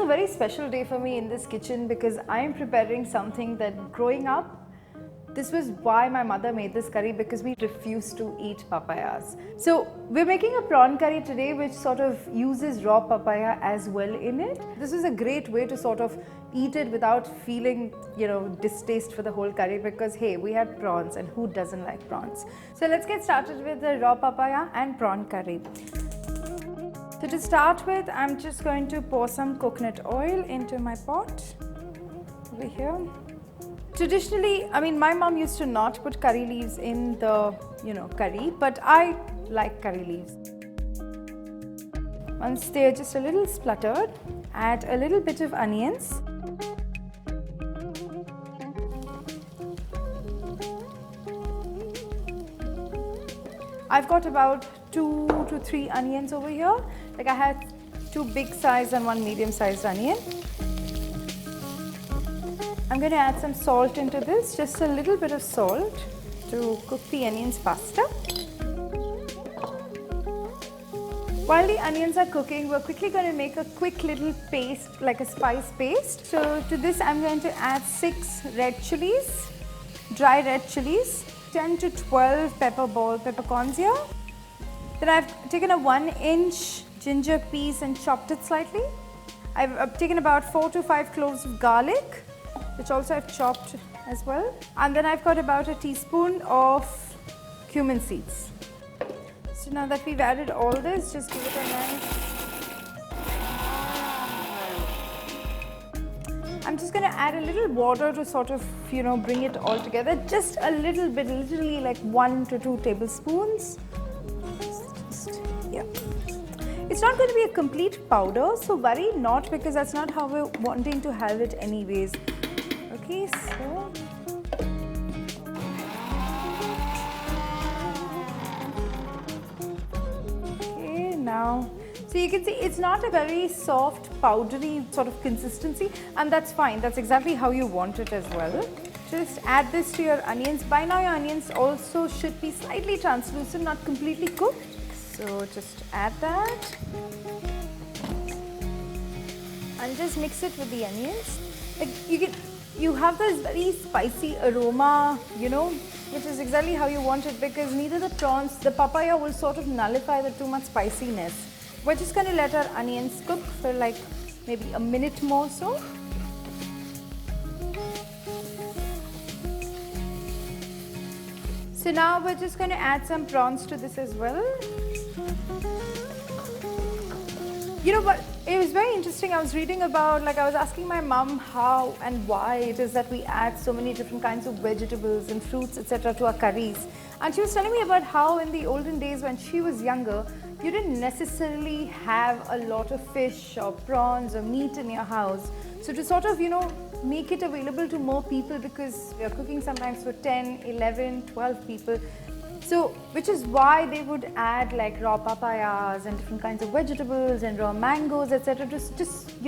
a very special day for me in this kitchen because I am preparing something that growing up, this was why my mother made this curry, because we refused to eat papayas. So we're making a prawn curry today which sort of uses raw papaya as well in it. This is a great way to sort of eat it without feeling, distaste for the whole curry, because hey, we had prawns and who doesn't like prawns? So let's get started with the raw papaya and prawn curry. So to start with, I'm just going to pour some coconut oil into my pot over here. Traditionally, my mom used to not put curry leaves in the, curry, but I like curry leaves. Once they're just a little spluttered, add a little bit of onions. I've got about 2 to 3 onions over here. Like I had 2 big size and 1 medium sized onion. I'm going to add some salt into this, just a little bit of salt to cook the onions faster. While the onions are cooking, we're quickly going to make a quick little paste, like a spice paste. So to this, I'm going to add 6 red chillies, dry red chillies, 10 to 12 peppercorns here. Then I've taken a 1-inch ginger piece and chopped it slightly. I've taken about 4 to 5 cloves of garlic, which also I've chopped as well. And then I've got about a teaspoon of cumin seeds. So now that we've added all this, just give it a nice... I'm just going to add a little water to sort of, bring it all together. Just a little bit, literally like 1 to 2 tablespoons. Yeah. It's not going to be a complete powder, so worry not, because that's not how we're wanting to have it anyways. Okay, so now, so you can see it's not a very soft, powdery sort of consistency, and that's fine. That's exactly how you want it as well. Just add this to your onions. By now, your onions also should be slightly translucent, not completely cooked. So just add that and just mix it with the onions. Like you have this very spicy aroma, which is exactly how you want it, because neither the prawns, the papaya will sort of nullify the too much spiciness. We're just going to let our onions cook for like maybe a minute more so. So now we're just going to add some prawns to this as well. You know what, it was very interesting. I was reading about, I was asking my mom how and why it is that we add so many different kinds of vegetables and fruits, etc. to our curries. And she was telling me about how in the olden days when she was younger, you didn't necessarily have a lot of fish or prawns or meat in your house. So to sort of, make it available to more people, because we are cooking sometimes for 10, 11, 12 people. So, which is why they would add like raw papayas and different kinds of vegetables and raw mangoes, etc. to just,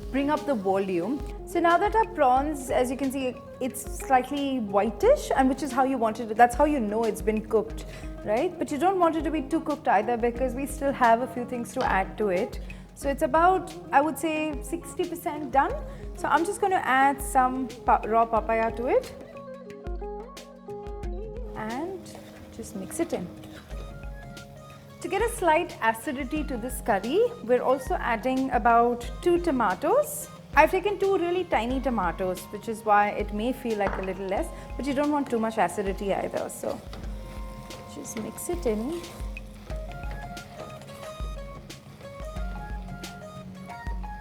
bring up the volume. So now that our prawns, as you can see, it's slightly whitish, and which is how you want it. That's how you know it's been cooked, right? But you don't want it to be too cooked either, because we still have a few things to add to it. So it's about, I would say, 60% done. So I'm just going to add some raw papaya to it. And just mix it in. To get a slight acidity to this curry, we're also adding about 2 tomatoes. I've taken 2 really tiny tomatoes, which is why it may feel like a little less, but you don't want too much acidity either. So just mix it in.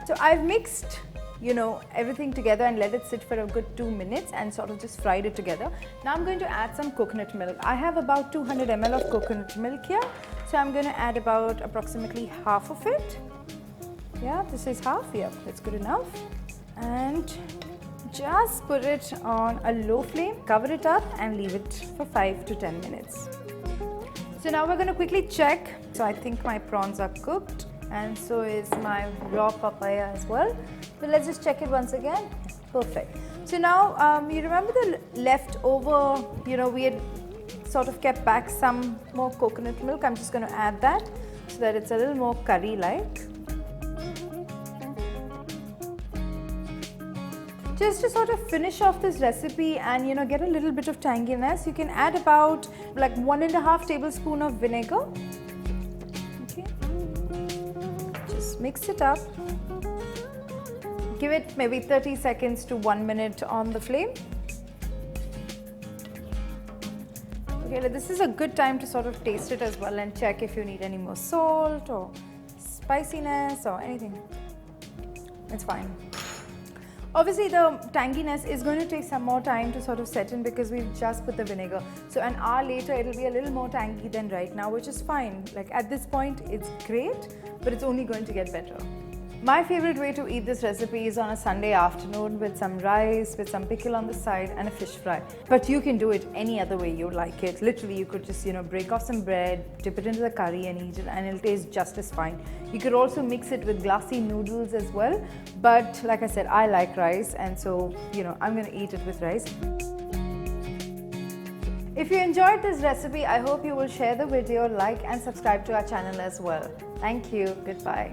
So I've mixed everything together and let it sit for a good 2 minutes and sort of just fried it together. Now I'm going to add some coconut milk. I have about 200 ml of coconut milk here. So I'm going to add about approximately half of it. Yeah, this is half. Yeah, that's good enough. And just put it on a low flame, cover it up and leave it for 5 to 10 minutes. So now we're going to quickly check. So I think my prawns are cooked, and so is my raw papaya as well. But let's just check it once again. Perfect. So now you remember the leftover, we had sort of kept back some more coconut milk. I'm just going to add that so that it's a little more curry-like. Just to sort of finish off this recipe and get a little bit of tanginess, you can add about like 1.5 tablespoons of vinegar. Okay. Just mix it up. Give it maybe 30 seconds to 1 minute on the flame. Okay, this is a good time to sort of taste it as well and check if you need any more salt or spiciness or anything. It's fine. Obviously the tanginess is going to take some more time to sort of set in because we've just put the vinegar. So an hour later it'll be a little more tangy than right now, which is fine. Like at this point it's great, but it's only going to get better. My favorite way to eat this recipe is on a Sunday afternoon with some rice, with some pickle on the side and a fish fry. But you can do it any other way you like it. Literally, you could just, break off some bread, dip it into the curry and eat it, and it'll taste just as fine. You could also mix it with glassy noodles as well. But like I said, I like rice, and so, I'm going to eat it with rice. If you enjoyed this recipe, I hope you will share the video, like and subscribe to our channel as well. Thank you. Goodbye.